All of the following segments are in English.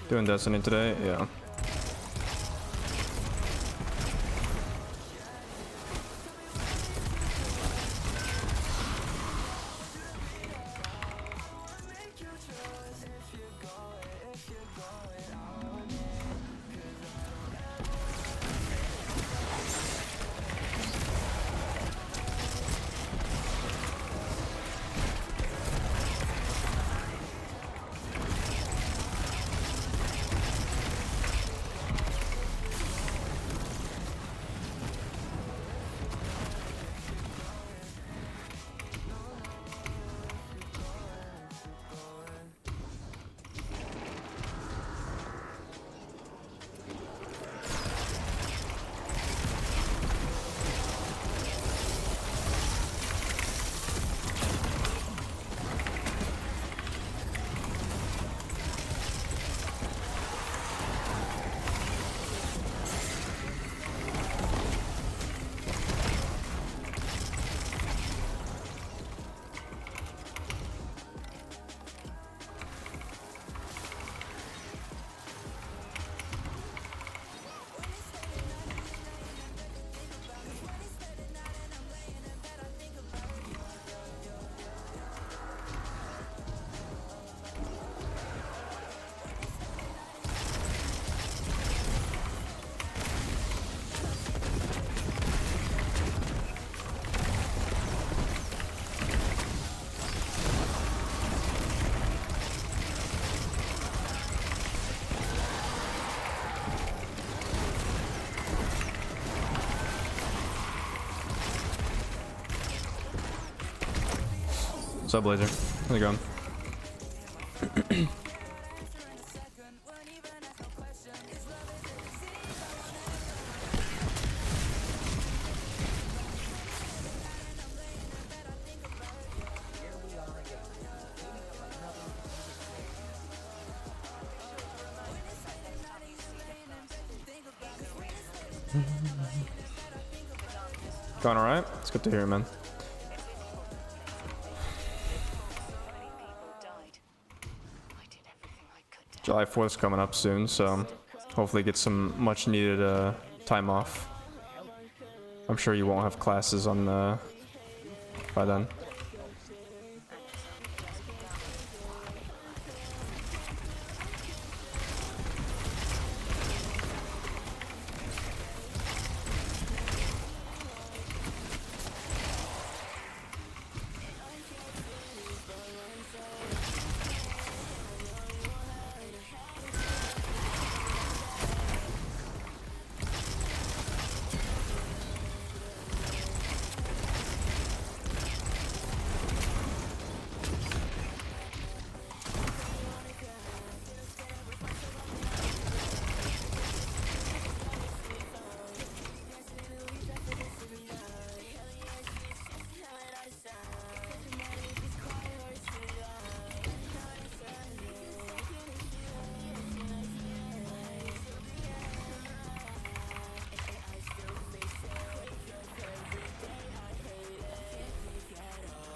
Doing Destiny today, yeah. What's up, Blazer? How's it going? Going all right? It's good to hear, man. July 4th is coming up soon, so hopefully get some much needed time off. I'm sure you won't have classes on by then.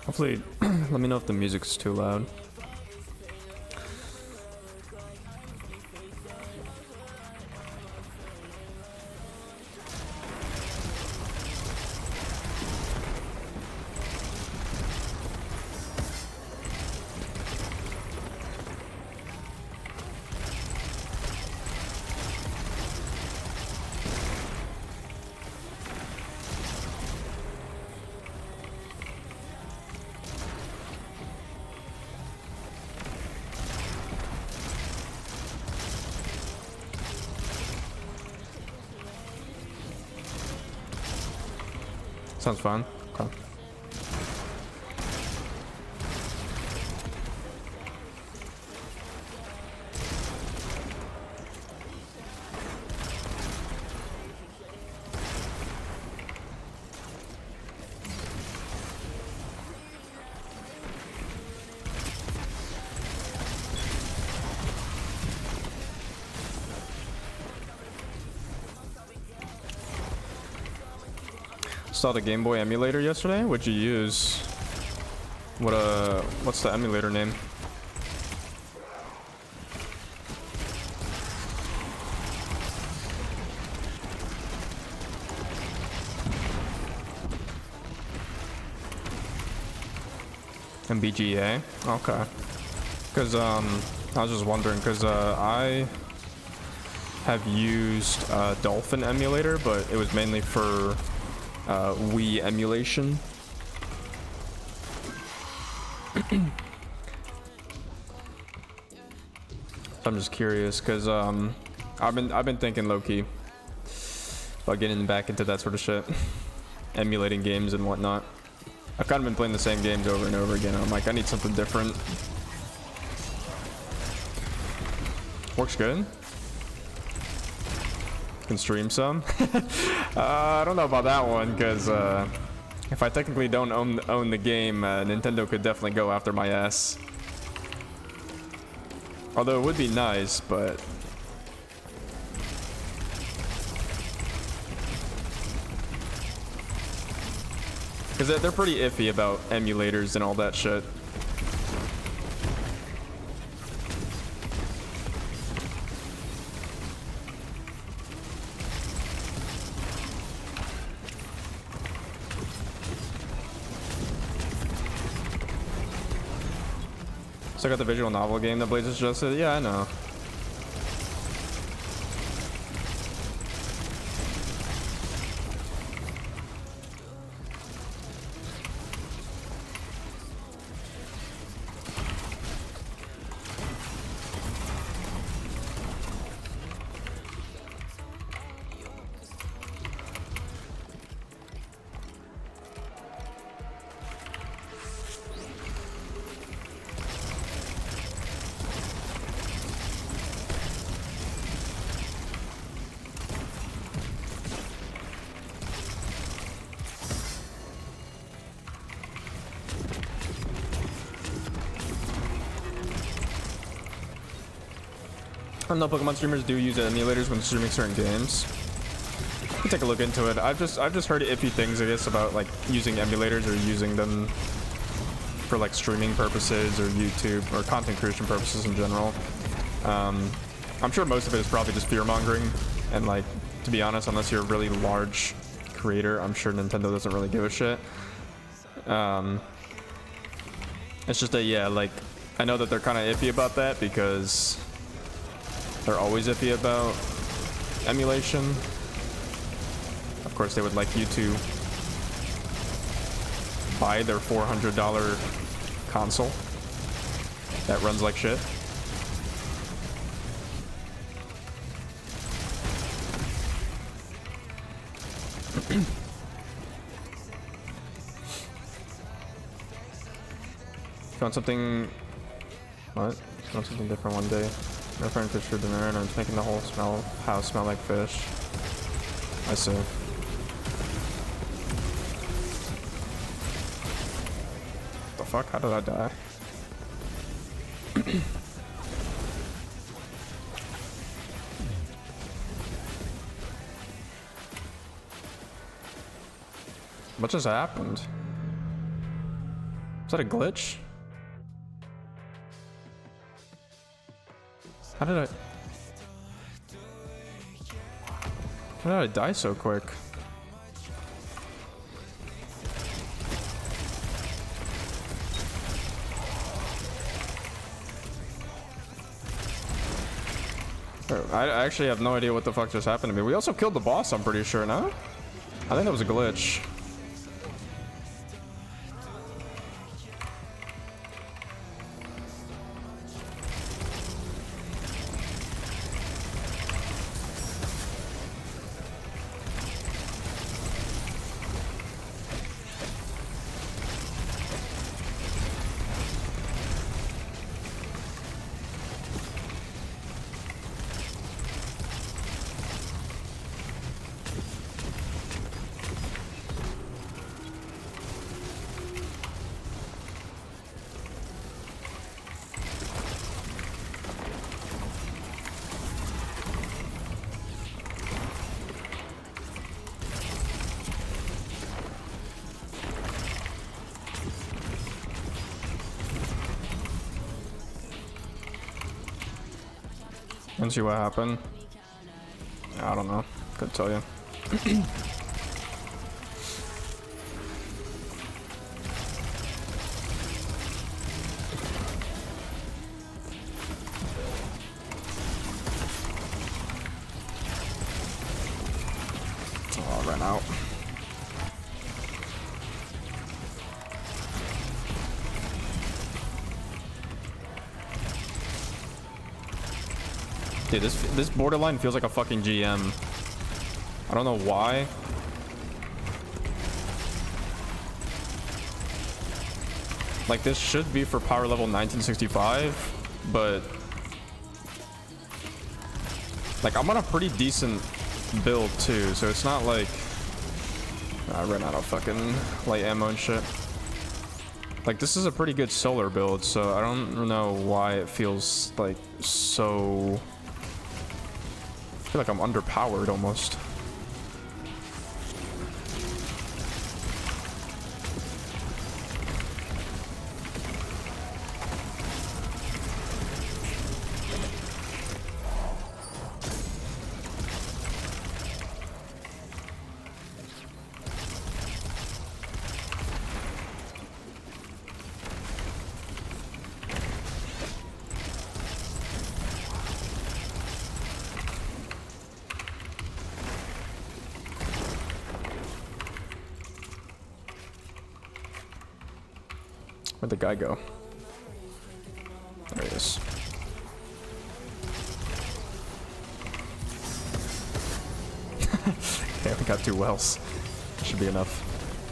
Hopefully, let me know if the music's too loud. Sounds fun. Okay. Saw the Game Boy emulator yesterday. What'd you use? What's the emulator name? MBGA? Okay. Cause I was just wondering, cause I have used Dolphin emulator, but it was mainly for Wii emulation. I'm just curious because I've been thinking low-key about getting back into that sort of shit, emulating games and whatnot. I've kind of been playing the same games over and over again. I'm like, I need something different. Works good. Can stream some. I don't know about that one because if I technically don't own the game, Nintendo could definitely go after my ass. Although it would be nice, but because they're pretty iffy about emulators and all that shit. So I got the visual novel game that Blaze suggested. Yeah, I know. I know Pokemon streamers do use emulators when streaming certain games. You can take a look into it. I've just heard iffy things, I guess, about like using emulators or using them for like streaming purposes or YouTube or content creation purposes in general. I'm sure most of it is probably just fear mongering, and like, to be honest, unless you're a really large creator, I'm sure Nintendo doesn't really give a shit. It's just that, yeah, like, I know that they're kind of iffy about that because they're always iffy about emulation. Of course, they would like you to buy their $400 console that runs like shit. Want something? What? Want something different one day? No friend fish for dinner, and it's making the whole house smell like fish. I see. The fuck? How did I die? What just happened? Is that a glitch? How did I die so quick? I actually have no idea what the fuck just happened to me. We also killed the boss, I'm pretty sure, no? I think that was a glitch. Let's see what happened. I don't know. Couldn't tell you. Oh, I ran out. Dude, this borderline feels like a fucking GM. I don't know why. Like, this should be for power level 1965, but like, I'm on a pretty decent build too, so it's not like I ran out of fucking light ammo and shit. Like, this is a pretty good solar build, so I don't know why it feels like so... I feel like I'm underpowered almost. Where'd the guy go? There he is. Okay, we got 2 wells. That should be enough.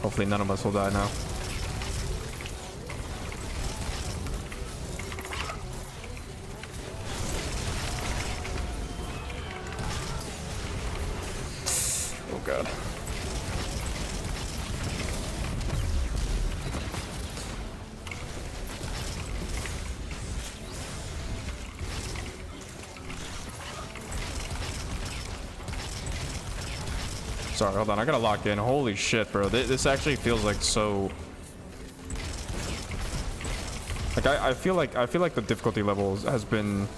Hopefully none of us will die now. Oh god. Sorry, hold on. I gotta lock in. Holy shit, bro. This actually feels like so... Like, I feel like the difficulty level has been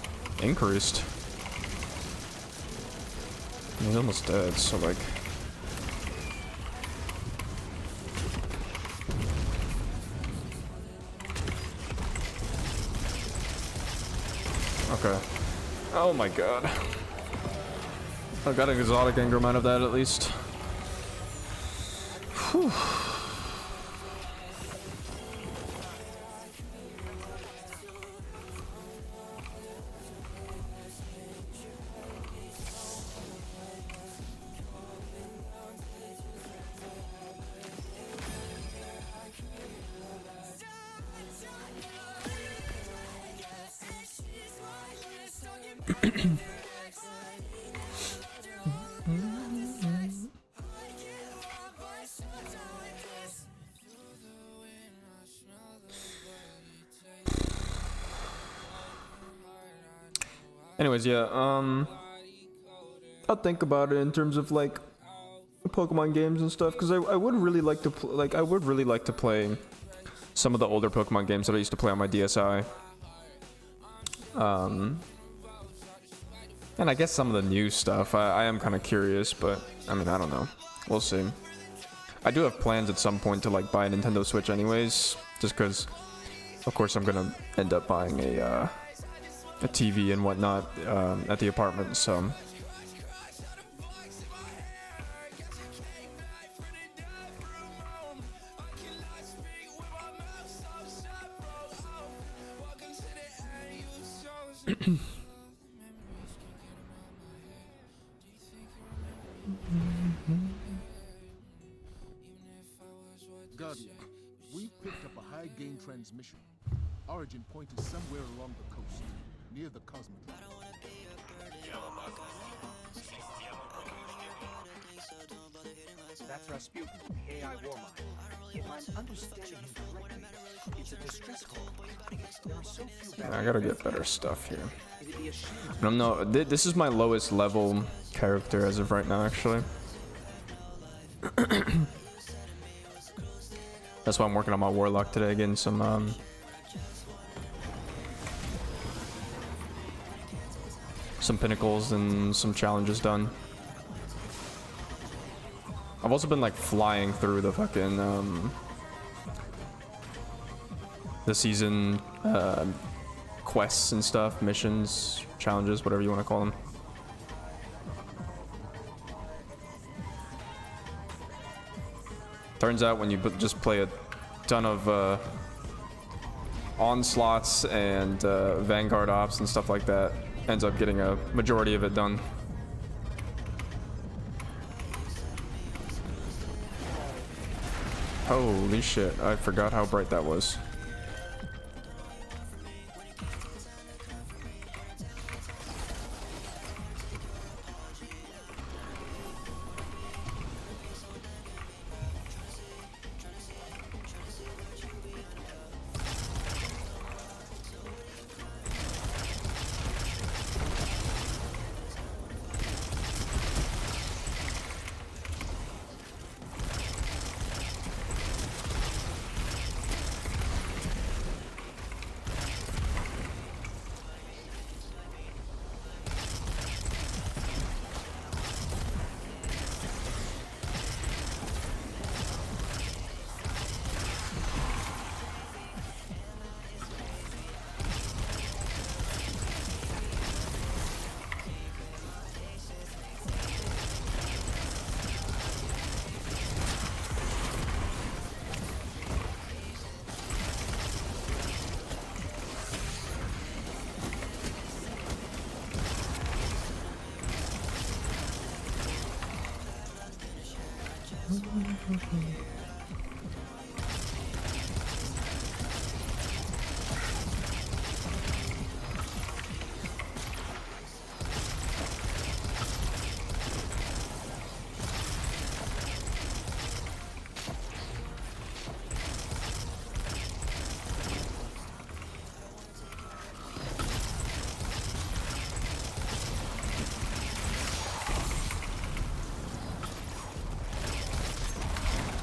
increased. He's almost dead, so like... Okay. Oh my god. I got an exotic engram out of that at least. Whew. Anyways, yeah, I'll think about it in terms of like Pokemon games and stuff, because I would really like to play some of the older Pokemon games that I used to play on my DSi. And I guess some of the new stuff. I am kind of curious, but I mean, I don't know. We'll see. I do have plans at some point to like buy a Nintendo Switch anyways, just because of course I'm gonna end up buying a TV and whatnot at the apartment, so Guardian, we picked up a high gain transmission. Origin point is somewhere along the coast, near the Cosmodrome. That's Rasputin, AI warlock. If I'm understanding him correctly, it's a distress call. There are so few I gotta get better stuff here. It'd be a shame. I don't know. This is my lowest level character as of right now, actually. That's why I'm working on my warlock today, getting some pinnacles and some challenges done. I've also been like flying through the fucking the season quests and stuff, missions, challenges, whatever you want to call them. Turns out when you just play a ton of onslaughts and vanguard ops and stuff like that, ends up getting a majority of it done. Holy shit, I forgot how bright that was.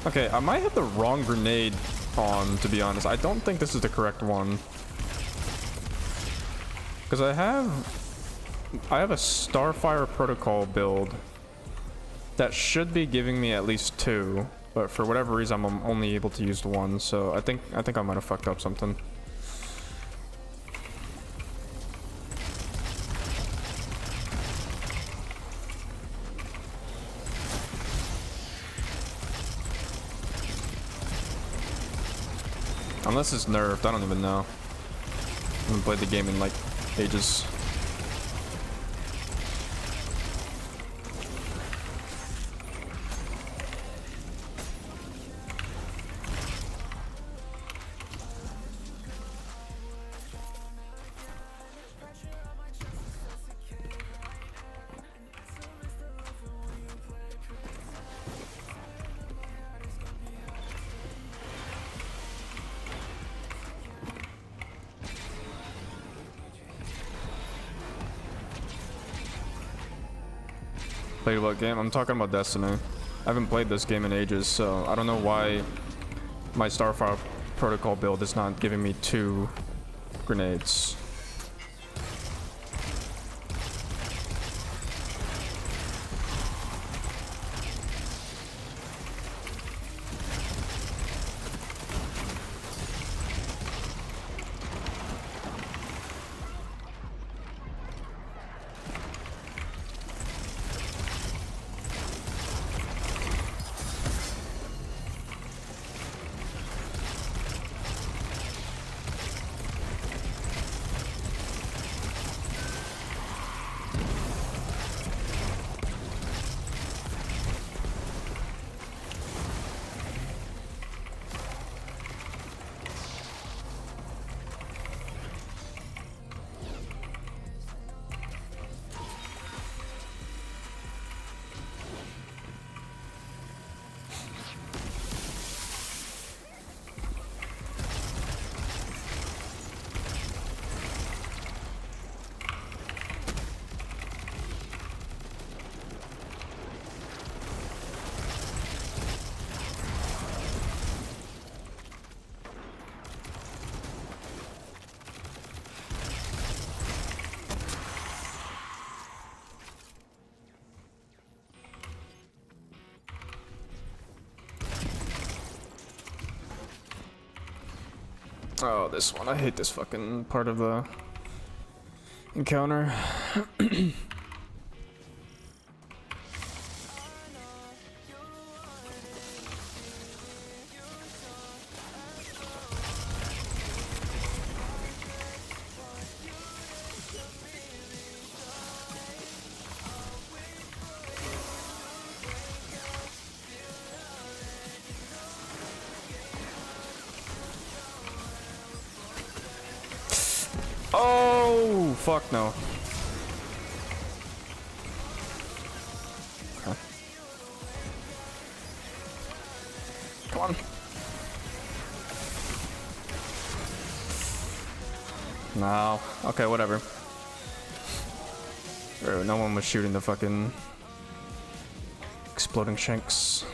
Okay, I might have the wrong grenade on, to be honest. I don't think this is the correct one. Because I have I have a Starfire Protocol build that should be giving me at least 2, but for whatever reason I'm only able to use 1. So I think I might have fucked up something. Unless it's nerfed, I don't even know. I haven't played the game in like ages. Played what game? I'm talking about Destiny. I haven't played this game in ages, so I don't know why my Starfire Protocol build is not giving me 2 grenades. Oh, this one. I hate this fucking part of the encounter. Oh, fuck no. Okay. Come on. No. Okay, whatever. Bro, no one was shooting the fucking exploding shanks.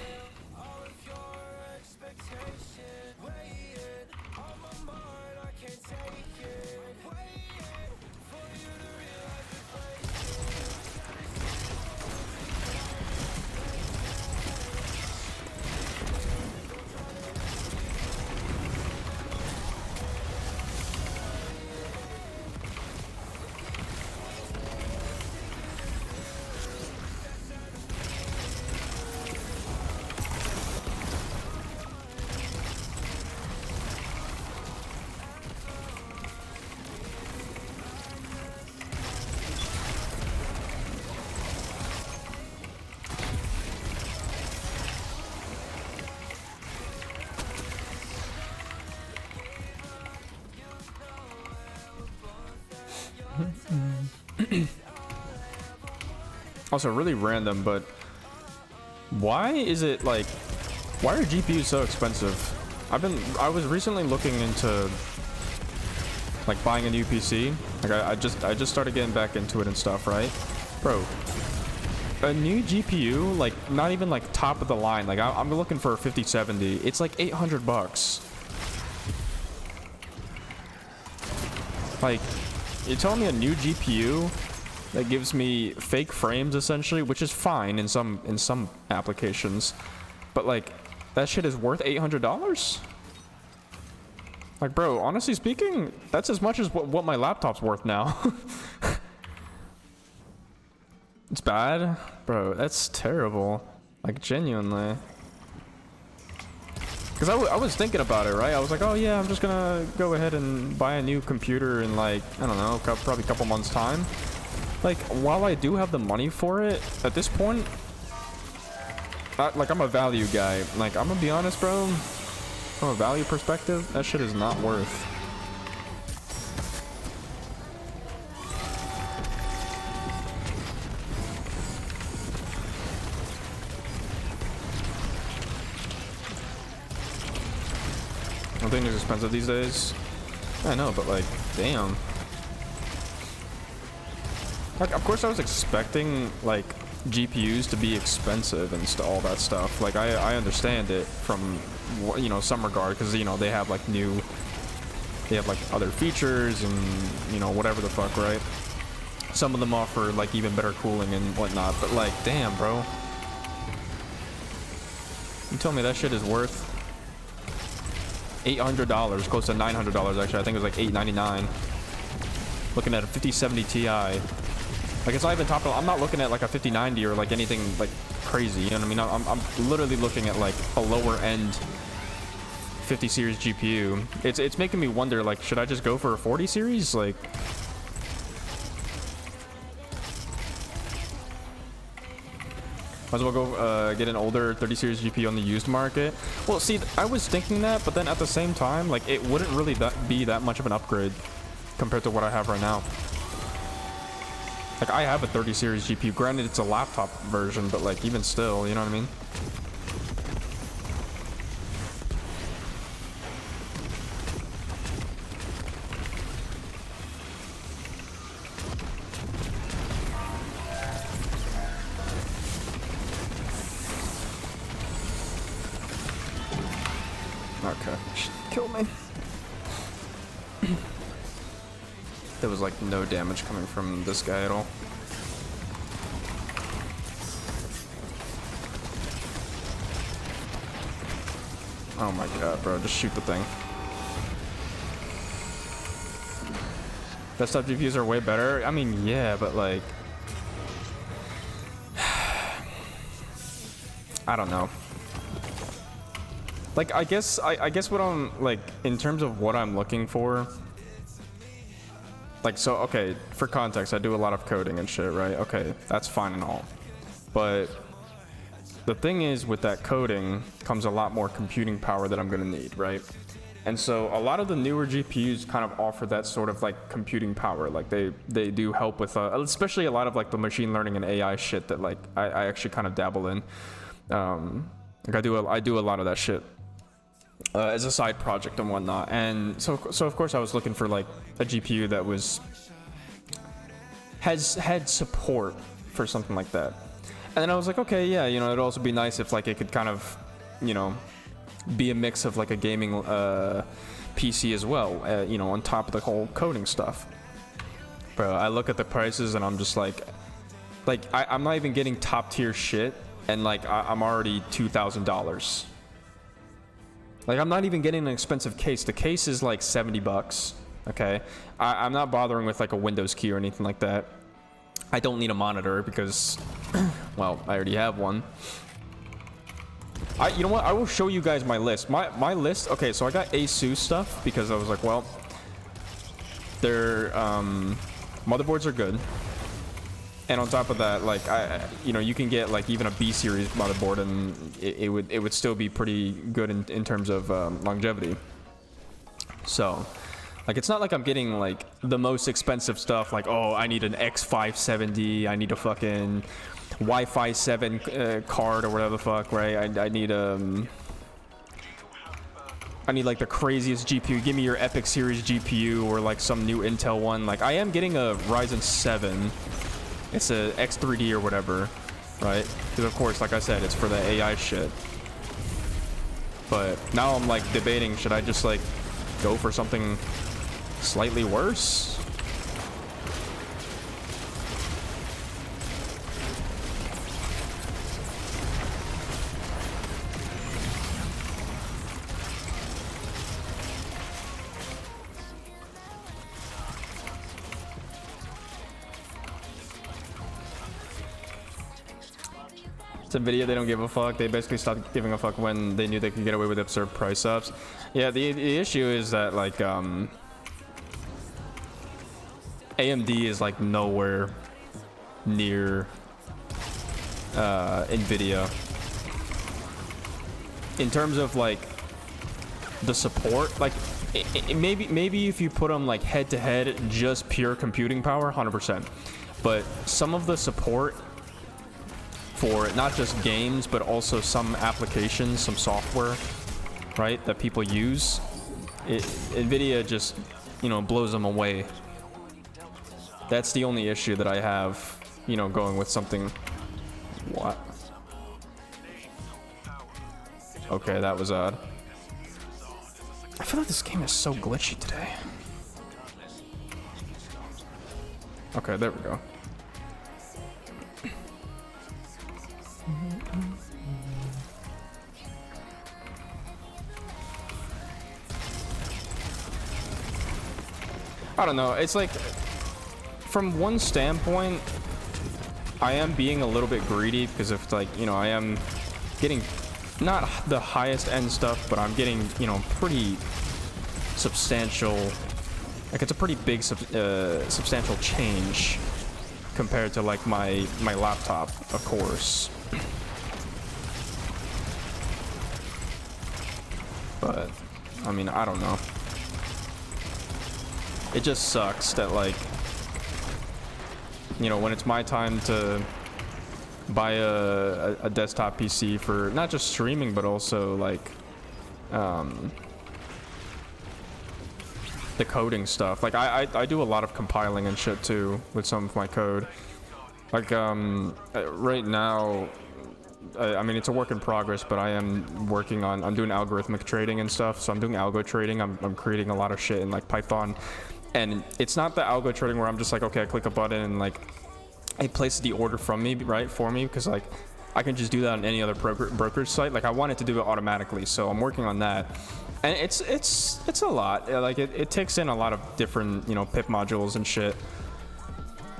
Also, really random, but why is it like, why are GPUs so expensive? I was recently looking into like buying a new PC. Like I just started getting back into it and stuff, right? Bro, a new GPU, like not even like top of the line. Like I'm looking for a 5070. It's like $800. Like, you're telling me a new GPU that gives me fake frames essentially, which is fine in some applications, but like that shit is worth $800. Like, bro, honestly speaking, that's as much as what my laptop's worth now. It's bad, bro. That's terrible. Like, genuinely. Because I was thinking about it, right? I was like, oh yeah, I'm just gonna go ahead and buy a new computer in like, I don't know, probably a couple months time. Like, while I do have the money for it, at this point, like, I'm a value guy. Like, I'm gonna be honest, bro. From a value perspective, that shit is not worth. Everything is expensive these days. I know, but like, damn. Like, of course I was expecting like GPUs to be expensive and all that stuff. Like, I understand it from, you know, some regard, because, you know, they have like other features and, you know, whatever the fuck, right? Some of them offer like even better cooling and whatnot, but like, damn, bro. You tell me that shit is worth $800, close to $900 actually. I think it was like $899. Looking at a 5070 Ti. Like, it's not even top. I'm not looking at like a 5090 or like anything like crazy. You know what I mean? I'm literally looking at like a lower end 50 series GPU. It's making me wonder, like, should I just go for a 40 series? Like, might as well go get an older 30 series GPU on the used market. Well, see, I was thinking that, but then at the same time, like, it wouldn't really be that much of an upgrade compared to what I have right now. Like, I have a 30 series GPU. Granted, it's a laptop version, but like, even still, you know what I mean? Okay, kill me. There was like no damage coming from this guy at all. Oh my god, bro, just shoot the thing. Desktop GPUs are way better. I mean, yeah, but like, I don't know. Like, I guess what I'm like, in terms of what I'm looking for, like, so, okay, for context, I do a lot of coding and shit, right? Okay, that's fine and all. But the thing is, with that coding comes a lot more computing power that I'm gonna need, right? And so a lot of the newer GPUs kind of offer that sort of like computing power. Like, they do help with, especially a lot of like the machine learning and AI shit that like I actually kind of dabble in. Like, I do a lot of that shit. As a side project and whatnot, and so of course I was looking for like a GPU that had support for something like that. And then I was like, okay, yeah, you know, it'd also be nice if like it could kind of, you know, be a mix of like a gaming PC as well, you know, on top of the whole coding stuff. Bro, I look at the prices and I'm just like I'm not even getting top tier shit, and like I'm already $2,000. Like, I'm not even getting an expensive case. The case is like $70, okay? I'm not bothering with like a Windows key or anything like that. I don't need a monitor because, well, I already have one. You know what? I will show you guys my list. My list, okay, so I got ASUS stuff because I was like, well, their motherboards are good. And on top of that, like, you know, you can get like even a B series motherboard, and it would still be pretty good in terms of longevity. So, like, it's not like I'm getting like the most expensive stuff. Like, oh, I need an X570, I need a fucking Wi-Fi 7 card or whatever the fuck, right? I need like the craziest GPU. Give me your Epic series GPU or like some new Intel one. Like, I am getting a Ryzen 7. It's a X3D or whatever, right? Because of course, like I said, it's for the AI shit. But now I'm like debating, should I just like go for something slightly worse? It's Nvidia, they don't give a fuck. They basically stopped giving a fuck when they knew they could get away with absurd price ups. Yeah, the issue is that like AMD is like nowhere near Nvidia in terms of like the support. Like maybe if you put them like head to head, just pure computing power, 100%. But some of the support for not just games, but also some applications, some software, right, that people use, Nvidia just, you know, blows them away. That's the only issue that I have, you know, going with something. What? Okay, that was odd. I feel like this game is so glitchy today. Okay, there we go. I don't know, it's like, from one standpoint, I am being a little bit greedy because if like, you know, I am getting not the highest end stuff, but I'm getting, you know, pretty substantial, like it's a pretty big substantial change compared to like my laptop, of course. But I mean, I don't know. It just sucks that like, you know, when it's my time to buy a desktop PC for not just streaming, but also like the coding stuff. Like I do a lot of compiling and shit too with some of my code. Like right now, I mean, it's a work in progress, but I am working on, I'm doing algorithmic trading and stuff. So I'm doing algo trading. I'm creating a lot of shit in like Python. And it's not the algo trading where I'm just like, okay, I click a button and like it places the order from me, right, for me, because like I can just do that on any other brokerage site. Like I want it to do it automatically, so I'm working on that. And it's a lot. Like it takes in a lot of different, you know, pip modules and shit.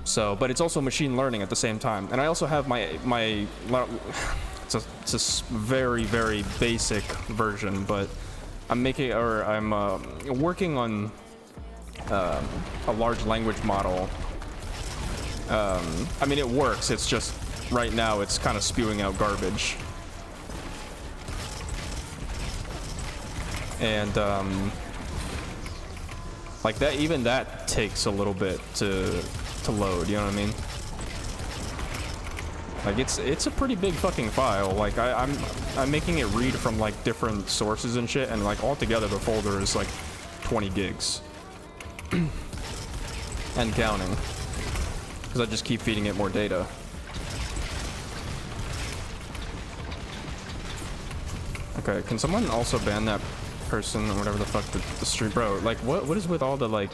So, but it's also machine learning at the same time. And I also have my it's a very, very basic version, but I'm making, or I'm working on a large language model. I mean, it works. It's just right now it's kind of spewing out garbage. And like that, even that takes a little bit to load. You know what I mean? Like it's a pretty big fucking file. Like I'm making it read from like different sources and shit, and like altogether the folder is like 20 gigs and counting, because I just keep feeding it more data. Okay, can someone also ban that person or whatever the fuck the stream, bro? Like what is with all the like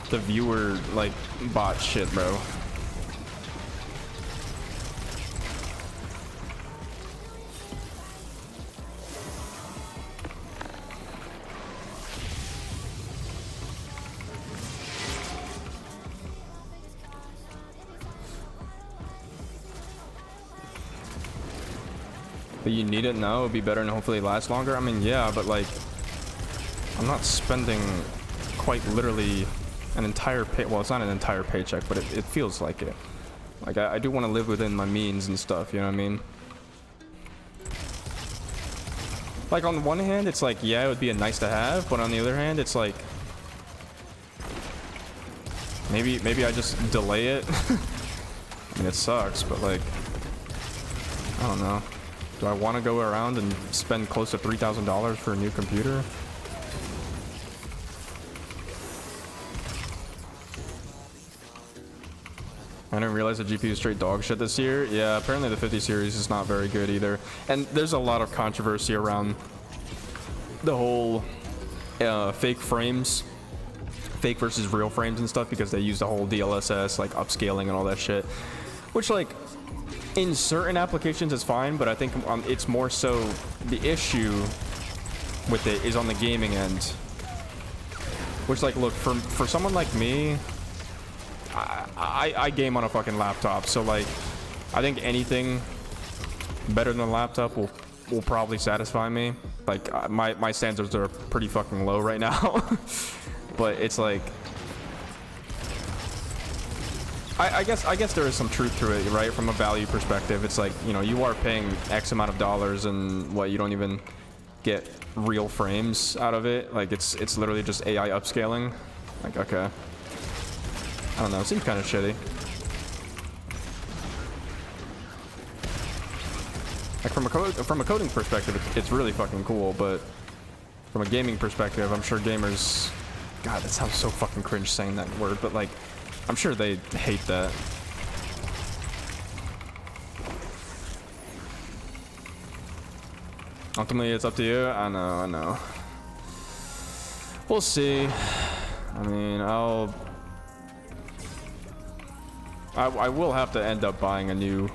the viewer like bot shit, bro? But you need it now, it would be better and hopefully last longer. I mean, yeah, but like I'm not spending quite literally an entire well, it's not an entire paycheck, but it feels like it. Like I do want to live within my means and stuff, you know what I mean? Like on the one hand, it's like, yeah, it would be a nice to have, but on the other hand, it's like maybe I just delay it. I mean, it sucks, but like I don't know. Do I want to go around and spend close to $3,000 for a new computer? I didn't realize the GPU is straight dog shit this year. Yeah, apparently the 50 series is not very good either. And there's a lot of controversy around the whole fake frames, fake versus real frames and stuff, because they use the whole DLSS, like upscaling and all that shit. Which, like, in certain applications is fine, but I think it's more so the issue with it is on the gaming end. Which, like, look, for someone like me, I game on a fucking laptop, so like I think anything better than a laptop will probably satisfy me. Like my standards are pretty fucking low right now. But it's like I guess there is some truth to it, right? From a value perspective, it's like, you know, you are paying X amount of dollars and what, you don't even get real frames out of it. Like it's literally just AI upscaling. Like, okay, I don't know, it seems kind of shitty. Like from a coding perspective, it's really fucking cool, but from a gaming perspective, I'm sure gamers, God, that sounds so fucking cringe saying that word, but like, I'm sure they hate that. Ultimately, it's up to you. I know. We'll see. I mean, I will have to end up buying a new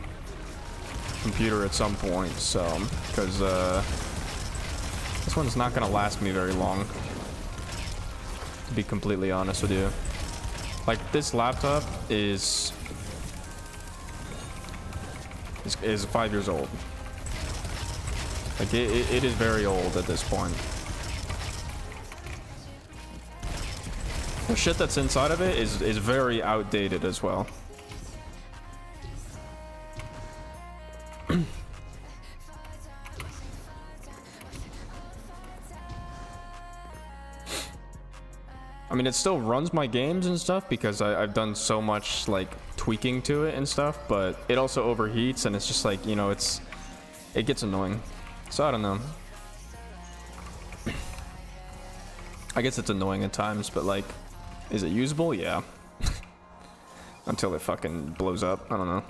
computer at some point, so, because this one's not gonna last me very long, to be completely honest with you. Like, this laptop is 5 years old. Like, it is very old at this point. The shit that's inside of it is very outdated as well. I mean, it still runs my games and stuff because I've done so much like tweaking to it and stuff, but it also overheats and it's just like, you know, it gets annoying. So I don't know. I guess it's annoying at times, but like, is it usable? Yeah. Until it fucking blows up. I don't know.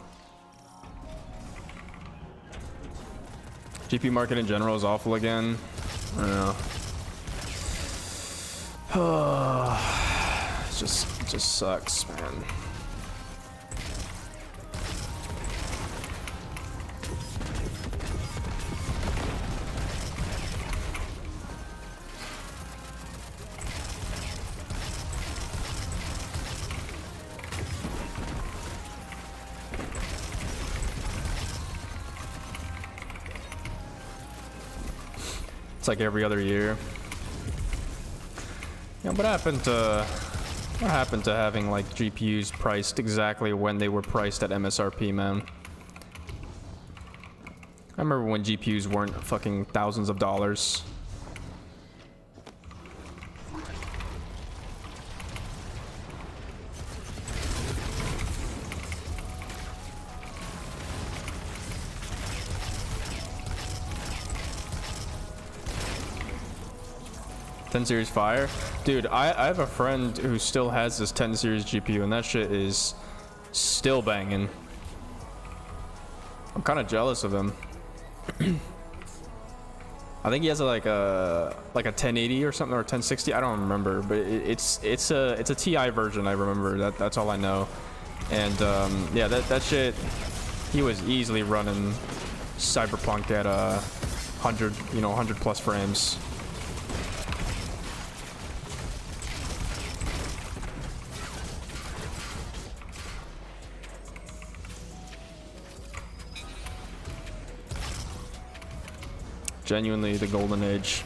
GPU market in general is awful again. I don't know. It just sucks, man. It's like every other year. Yeah, what happened to having like GPUs priced exactly when they were priced at MSRP, man? I remember when GPUs weren't fucking thousands of dollars. Series fire, dude. I have a friend who still has this 10 series GPU and that shit is still banging. I'm kind of jealous of him. I think he has like a 1080 or something, or 1060. I don't remember, but it's a TI version. I remember that's all I know. And yeah, that shit, he was easily running Cyberpunk at 100 plus frames. Genuinely the golden age.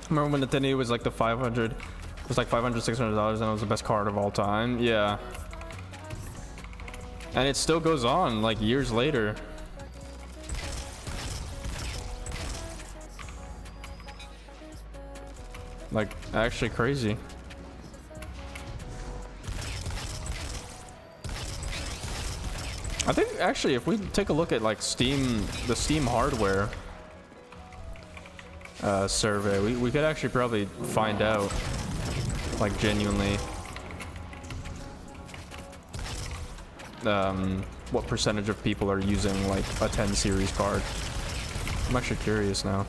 Remember when the 1080 was like the 500, it was like $500, $600 and it was the best card of all time. Yeah. And it still goes on like years later. Like, actually crazy. I think actually if we take a look at like the Steam hardware survey, we could actually probably find out, like, genuinely what percentage of people are using like a 10 series card. I'm actually curious now.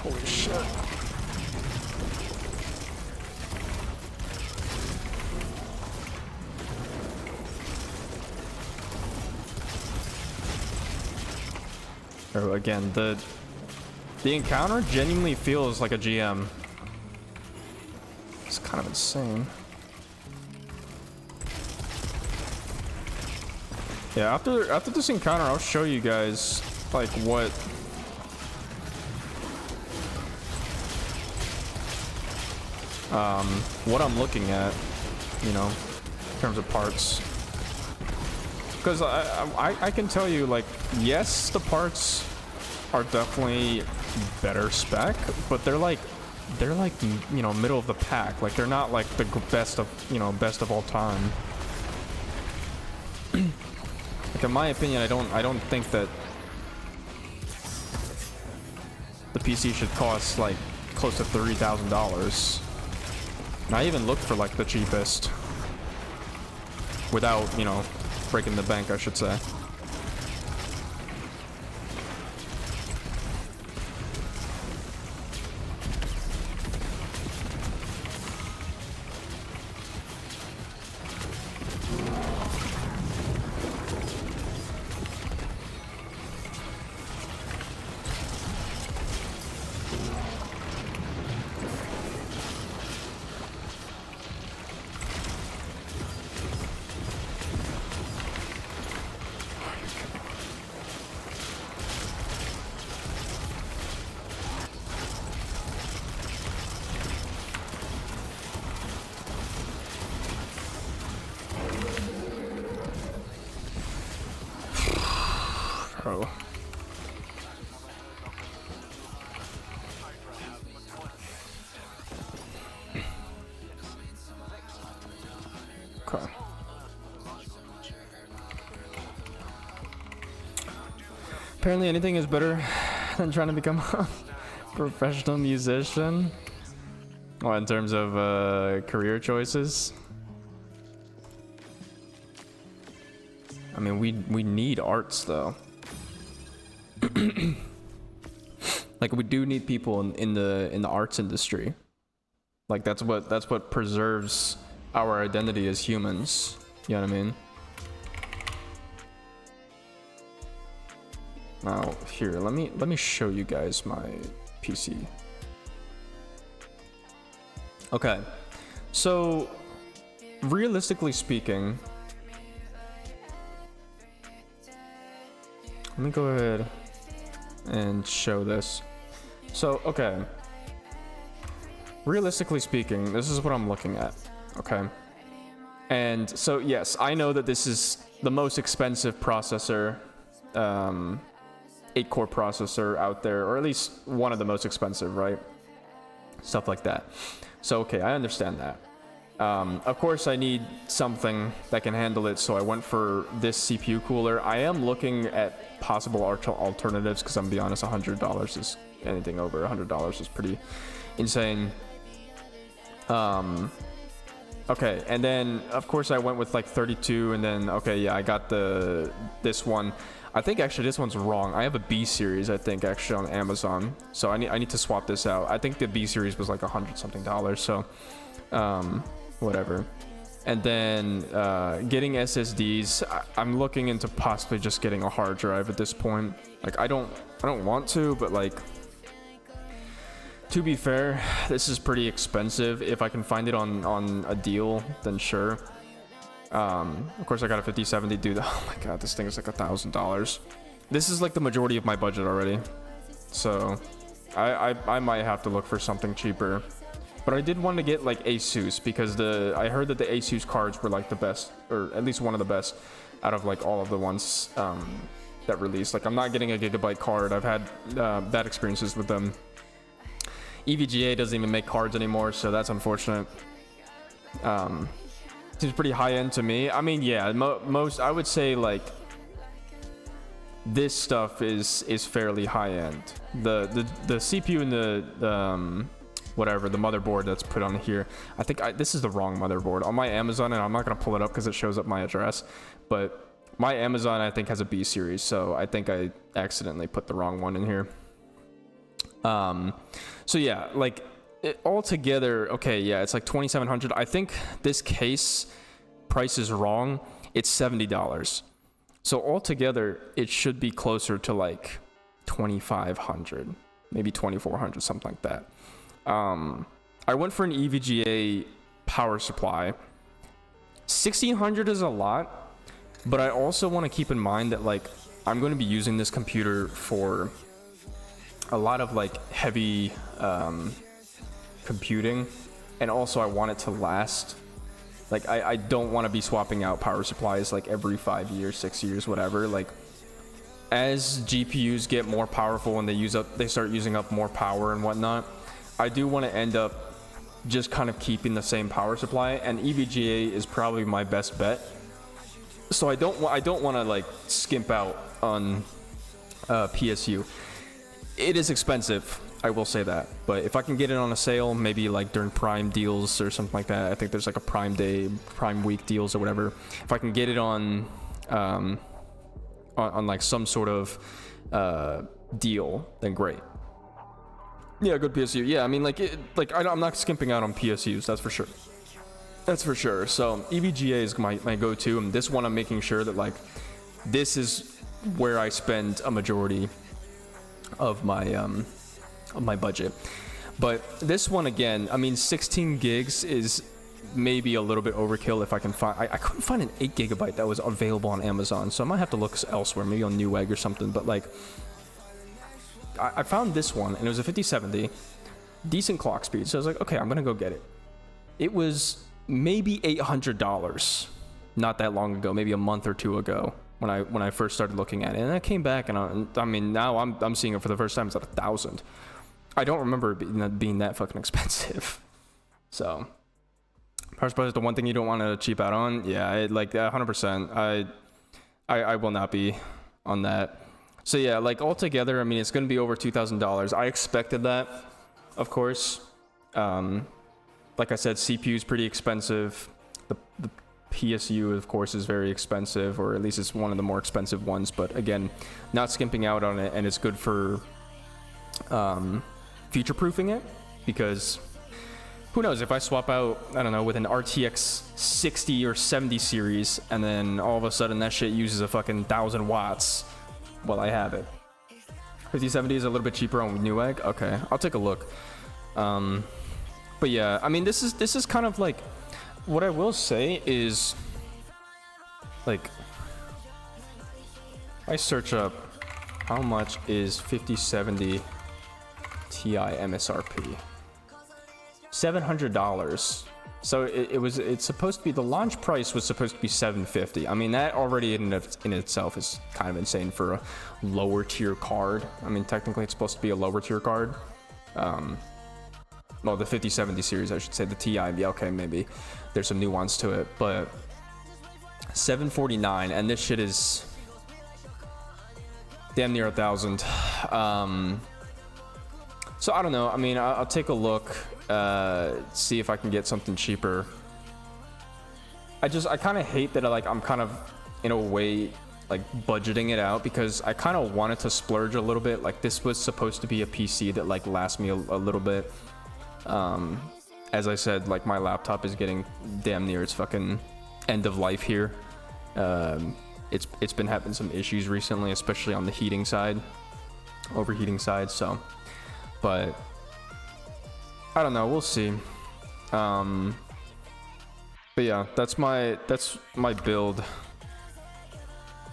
Holy shit. Oh, again, the encounter genuinely feels like a GM. It's kind of insane. Yeah, after this encounter, I'll show you guys like what I'm looking at, you know, in terms of parts. Because I can tell you, like, yes, the parts are definitely better spec, but they're like, you know, middle of the pack. Like, they're not like the best of, you know, best of all time. Like, in my opinion, I don't think that the PC should cost like close to $30,000. And I even looked for like the cheapest without, you know, breaking the bank, I should say. Oh. Okay. Apparently anything is better than trying to become a professional musician. Well, in terms of career choices. I mean, we need arts though. Like, we do need people in the arts industry. Like, that's what preserves our identity as humans. You know what I mean? Now, here, let me show you guys my PC. Okay. So, realistically speaking, let me go ahead and show this. So, okay. Realistically speaking, this is what I'm looking at, okay? And so, yes, I know that this is the most expensive processor, 8-core processor out there, or at least one of the most expensive, right? Stuff like that. So, okay, I understand that. Of course, I need something that can handle it, so I went for this CPU cooler. I am looking at possible alternatives, because I'm gonna be honest, $100 is, anything over $100 is pretty insane. Okay, and then of course I went with like 32, and then okay, yeah, I got this one. I think actually this one's wrong. I have a B series, I think, actually on Amazon, so I need to swap this out. I think the B series was like $100 something, so whatever. And then getting SSDs, I'm looking into possibly just getting a hard drive at this point. Like, I don't want to, but like, to be fair, this is pretty expensive. If I can find it on a deal, then sure. Of course, I got a 5070, dude. Oh my god, this thing is like $1,000. This is like the majority of my budget already, so I might have to look for something cheaper. But I did want to get like Asus, because I heard that the Asus cards were like the best, or at least one of the best out of like all of the ones that released. Like, I'm not getting a Gigabyte card. I've had bad experiences with them. EVGA doesn't even make cards anymore, so that's unfortunate. Seems pretty high end to me. I mean, yeah, most I would say like this stuff is fairly high end. The CPU and the whatever, the motherboard that's put on here, I think this is the wrong motherboard on my Amazon, and I'm not gonna pull it up because it shows up my address, but my Amazon I think has a B series, so I think I accidentally put the wrong one in here. So yeah, like altogether, okay, yeah, it's like 2,700. I think this case price is wrong. It's $70. So altogether, it should be closer to like 2,500, maybe 2,400, something like that. I went for an EVGA power supply. 1,600 is a lot, but I also want to keep in mind that like I'm going to be using this computer for a lot of like heavy computing, and also I want it to last. Like I don't want to be swapping out power supplies like every 5 years, 6 years, whatever. Like as GPUs get more powerful and they start using up more power and whatnot, I do want to end up just kind of keeping the same power supply, and EVGA is probably my best bet. So I don't want to like skimp out on PSU. It is expensive, I will say that, but if I can get it on a sale, maybe like during Prime deals or something like that, I think there's like a Prime Day, Prime Week deals or whatever. If I can get it on like some sort of deal, then great. Yeah, good PSU. Yeah, I mean, I'm not skimping out on PSUs, that's for sure. That's for sure. So EVGA is my go-to, and this one I'm making sure that like this is where I spend a majority of my budget. But this one, again, I mean, 16 gigs is maybe a little bit overkill. If I can find, I couldn't find an 8 gigabyte that was available on Amazon, so I might have to look elsewhere, maybe on Newegg or something. But like I found this one, and it was a 5070, decent clock speed, so I was like, okay, I'm gonna go get it. It was maybe $800 not that long ago, maybe a month or two ago, when I first started looking at it. And I came back, and I mean, now I'm seeing it for the first time. It's at $1,000. I don't remember it being that fucking expensive. So power supply is the one thing you don't want to cheap out on. Yeah, like 100%. I will not be on that. So yeah, like altogether, I mean, it's going to be over $2,000. I expected that, of course. Like I said, CPU is pretty expensive. The PSU, of course, is very expensive, or at least it's one of the more expensive ones. But again, not skimping out on it, and it's good for future-proofing it, because who knows, if I swap out, I don't know, with an RTX 60 or 70 series, and then all of a sudden that shit uses a fucking 1,000 watts, well, I have it. 5070 is a little bit cheaper on Newegg. Okay, I'll take a look. But yeah, I mean, this is kind of like, what I will say is, like, I search up how much is 5070 Ti MSRP. $700. So it's supposed to be, the launch price was supposed to be $750. I mean, that already in itself is kind of insane for a lower tier card. I mean, technically it's supposed to be a lower tier card. Well, the 5070 series, I should say. The Ti, yeah, okay, maybe there's some nuance to it, but $749, and this shit is damn near $1,000. So I don't know. I mean, I'll take a look, see if I can get something cheaper. I kind of hate that I'm kind of in a way like budgeting it out, because I kind of wanted to splurge a little bit. Like, this was supposed to be a PC that like lasts me a little bit. As I said, like, my laptop is getting damn near its fucking end of life here. It's been having some issues recently, especially on the heating side, overheating side. So, but I don't know, we'll see. But yeah, that's my build.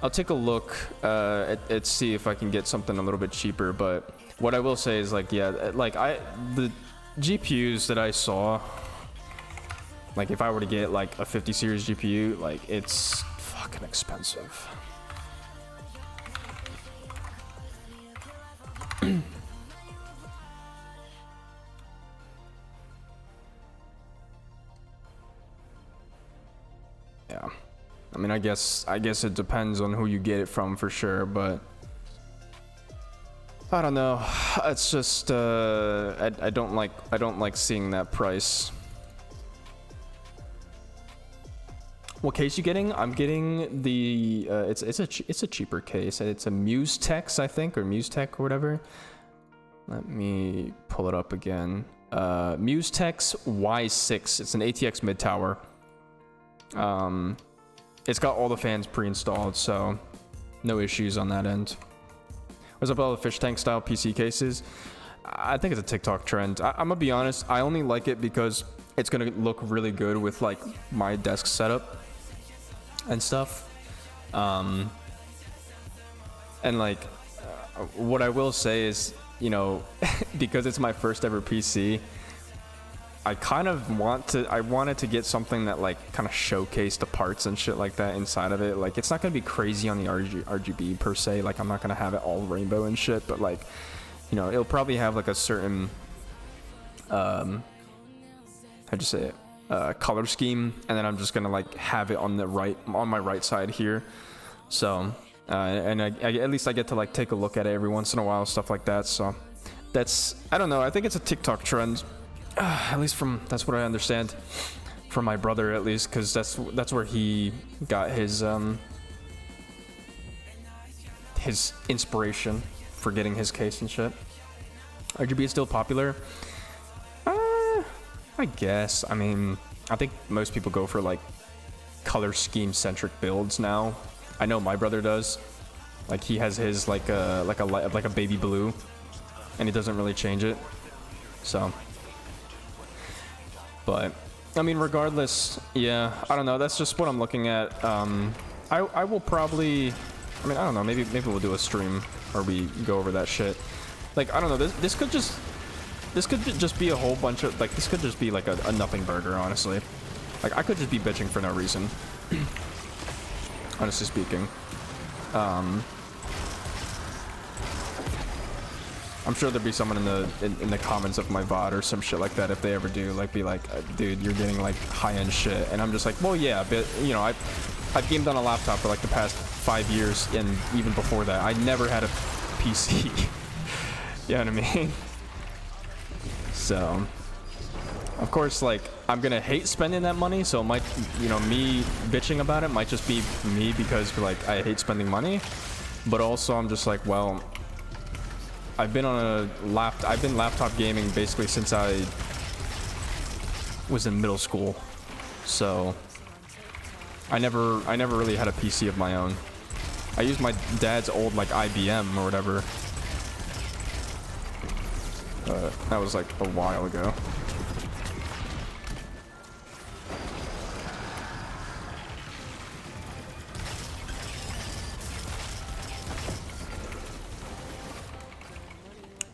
I'll take a look at see if I can get something a little bit cheaper. But what I will say is, like, yeah, like the GPUs that I saw, like, if I were to get like a 50 series GPU, like, it's fucking expensive. mean, I guess it depends on who you get it from for sure, but I don't know. It's just I don't like seeing that price. What case you getting? I'm getting the it's a cheaper case. It's a Muse Tex, I think, or Muse Tech or whatever. Let me pull it up again. Muse Tex Y6. It's an ATX mid tower. It's got all the fans pre-installed, so no issues on that end. What's up, all the fish tank style PC cases? I think it's a TikTok trend. I'm gonna be honest. I only like it because it's gonna look really good with like my desk setup and stuff. And like, what I will say is, you know, because it's my first ever PC, I kind of wanted to get something that like kind of showcased the parts and shit like that inside of it. Like, it's not gonna be crazy on the RGB per se. Like, I'm not gonna have it all rainbow and shit, but like, you know, it'll probably have like a certain, how'd you say it? Color scheme, and then I'm just gonna like have it on my right side here. So, and I at least I get to like take a look at it every once in a while, stuff like that. So, I don't know. I think it's a TikTok trend. At least that's what I understand from my brother, at least, because that's where he got his inspiration for getting his case and shit. RGB is still popular. I guess. I mean, I think most people go for like color scheme centric builds now. I know my brother does. Like, he has his like a baby blue, and he doesn't really change it. So. But I mean, regardless, yeah, I don't know. That's just what I'm looking at. I will probably, I mean, I don't know. Maybe we'll do a stream where we go over that shit. Like, I don't know. This could just be a whole bunch of like. This could just be like a nothing burger, honestly. Like, I could just be bitching for no reason. Honestly speaking. I'm sure there'll be someone in the comments of my VOD or some shit like that, if they ever do, like, be like, dude, you're getting like high-end shit, and I'm just like, well, yeah, but you know, I've gamed on a laptop for like the past 5 years, and even before that, I never had a PC. You know what I mean? So, of course, like, I'm gonna hate spending that money, so it might, you know, me bitching about it might just be me because like I hate spending money, but also I'm just like, well, I've been laptop gaming basically since I was in middle school, so I never really had a PC of my own. I used my dad's old like IBM or whatever. That was like a while ago.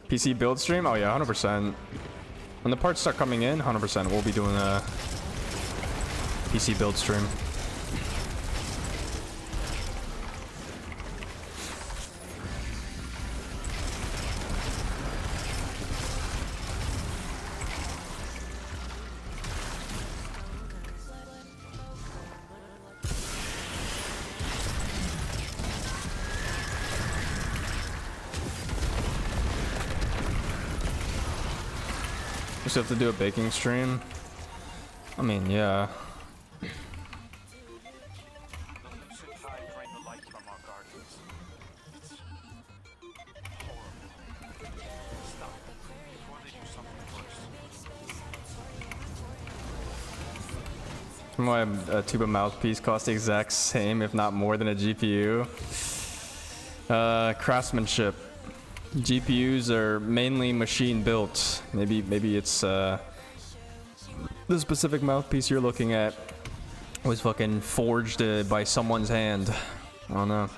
PC build stream? Oh yeah, 100%. When the parts start coming in, 100%, we'll be doing a PC build stream. We still have to do a baking stream? I mean, yeah. Why a tuba mouthpiece costs the exact same, if not more, than a GPU? Craftsmanship. GPUs are mainly machine built. Maybe it's the specific mouthpiece you're looking at was fucking forged by someone's hand. I don't know.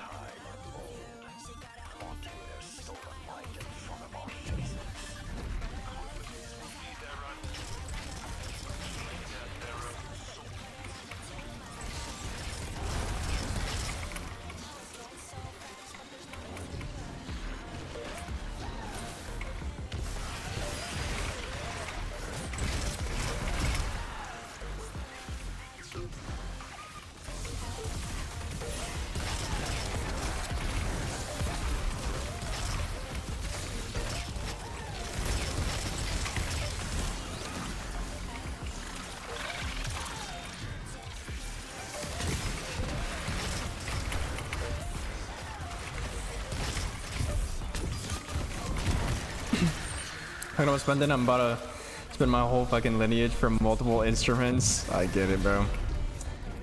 I'm gonna spend it. I'm about to spend my whole fucking lineage for multiple instruments. I get it, bro.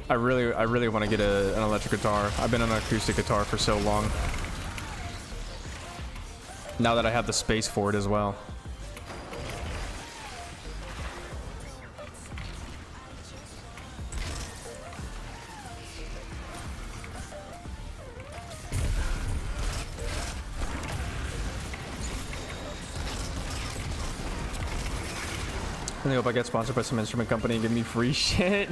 I really want to get an electric guitar. I've been on an acoustic guitar for so long. Now that I have the space for it as well. I hope I get sponsored by some instrument company and give me free shit.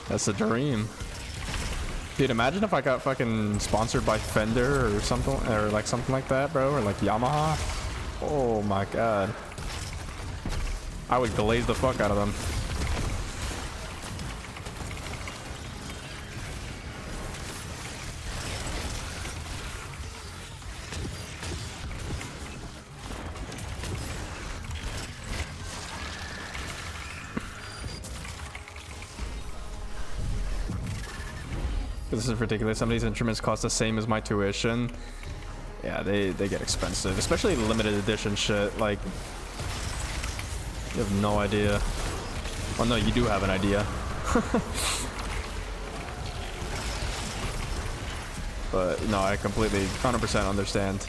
That's a dream. Dude, imagine if I got fucking sponsored by Fender or something, or like something like that, bro, or like Yamaha. Oh my god. I would glaze the fuck out of them. This is ridiculous. Some of these instruments cost the same as my tuition. Yeah, they get expensive, especially limited edition shit. Like, you have no idea. Well, no, you do have an idea. But no, I completely 100% understand.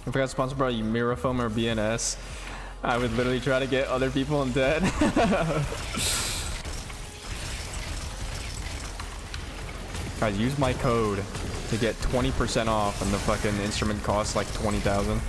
If I got sponsored by Mirafoam or BNS, I would literally try to get other people in debt. Guys, use my code to get 20% off, and the fucking instrument costs like 20,000.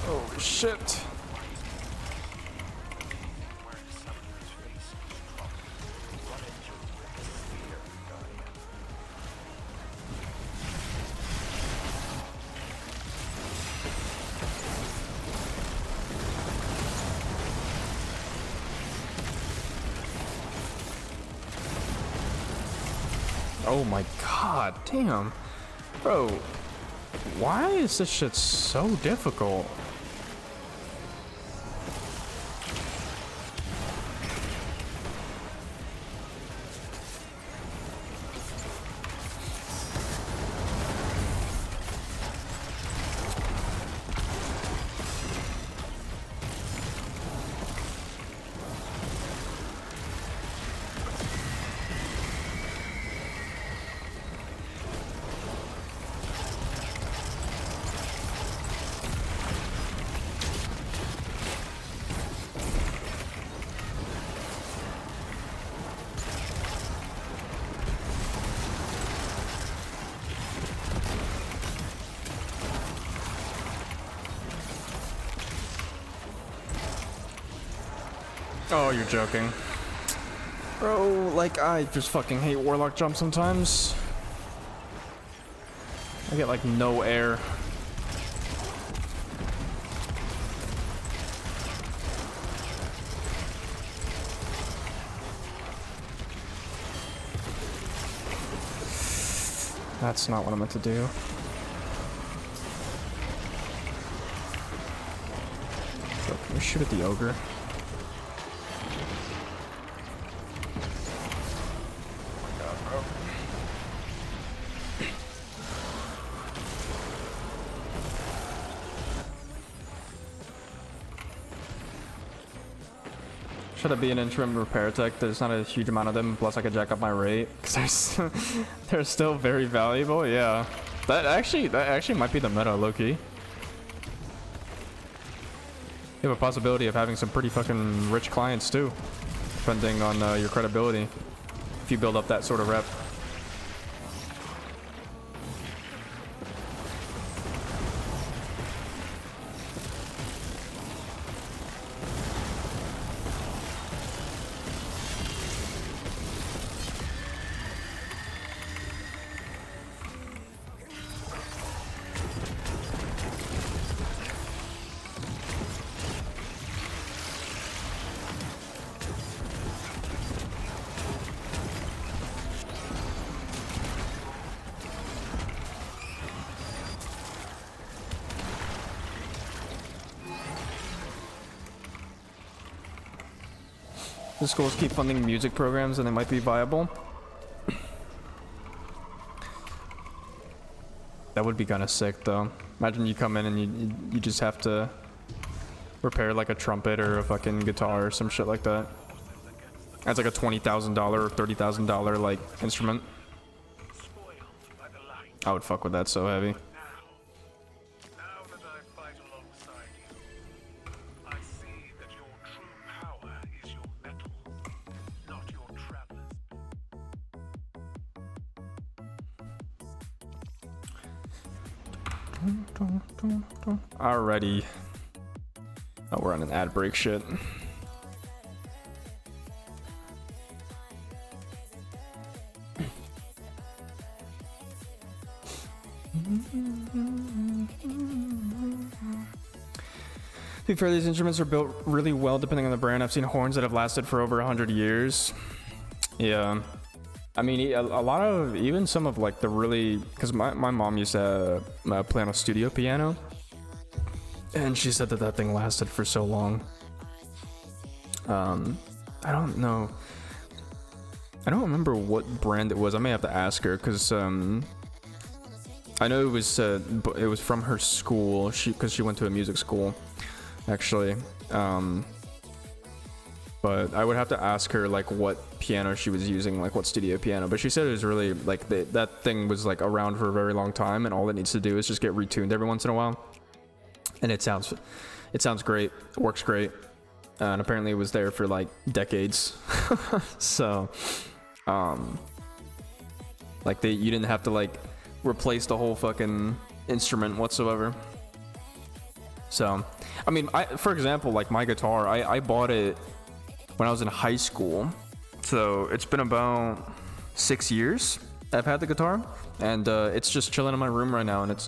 Oh shit. Oh my god, damn. Bro, why is this shit so difficult? Oh, you're joking. Bro, like, I just fucking hate warlock jump sometimes. I get like no air. That's not what I meant to do. Bro, can we shoot at the ogre? Should it be an interim repair tech? There's not a huge amount of them, plus I could jack up my rate, because they're still very valuable. Yeah, that actually might be the meta, low-key. You have a possibility of having some pretty fucking rich clients too, depending on your credibility, if you build up that sort of rep. The schools keep funding music programs and they might be viable. That would be kind of sick though. Imagine you come in and you just have to repair like a trumpet or a fucking guitar or some shit like that. That's like a $20,000 or $30,000 like instrument. I would fuck with that so heavy. Alrighty. Oh, we're on an ad break shit. To be fair, these instruments are built really well depending on the brand. I've seen horns that have lasted for over 100 years. Yeah. I mean, a lot of, even some of like the really, because my mom used to play on a studio piano, and she said that that thing lasted for so long. I don't know. I don't remember what brand it was. I may have to ask her, because I know it was from her school, because she went to a music school, actually. But I would have to ask her like what piano she was using, like what studio piano. But she said it was really like that thing was like around for a very long time, and all it needs to do is just get retuned every once in a while. And it sounds great, it works great, and apparently it was there for like decades. So, like you didn't have to like replace the whole fucking instrument whatsoever. So, I mean, for example, like my guitar, I bought it when I was in high school, so it's been about 6 years I've had the guitar, and it's just chilling in my room right now, and it's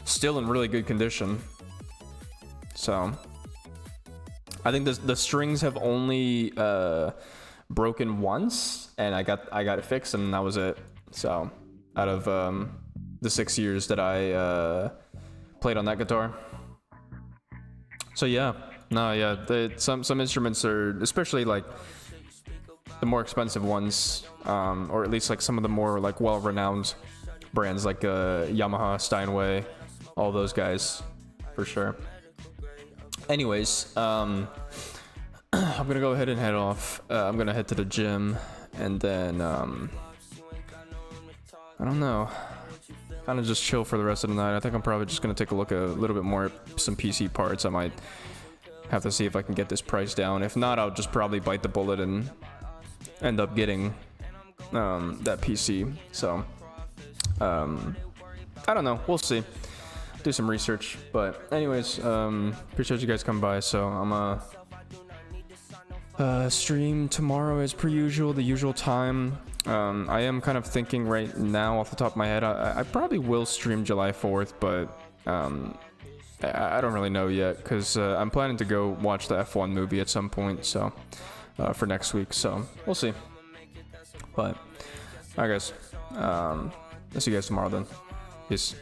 still in really good condition. So I think the strings have only broken once, and I got it fixed, and that was it. So out of the 6 years that I played on that guitar. So yeah. No, yeah, some instruments are, especially like the more expensive ones, or at least like some of the more like well-renowned brands like Yamaha, Steinway, all those guys, for sure. Anyways, I'm gonna go ahead and head off. I'm gonna head to the gym, and then I don't know, kind of just chill for the rest of the night. I think I'm probably just gonna take a look a little bit more at some PC parts. I might have to see if I can get this price down. If not, I'll just probably bite the bullet and end up getting that PC. So I don't know, we'll see. Do some research. But anyways, appreciate you guys coming by. So I'm stream tomorrow as per usual, the usual time. I am kind of thinking right now off the top of my head, I probably will stream July 4th, but I don't really know yet, because I'm planning to go watch the F1 movie at some point, so for next week, so we'll see. But alright guys, I'll see you guys tomorrow then. Peace.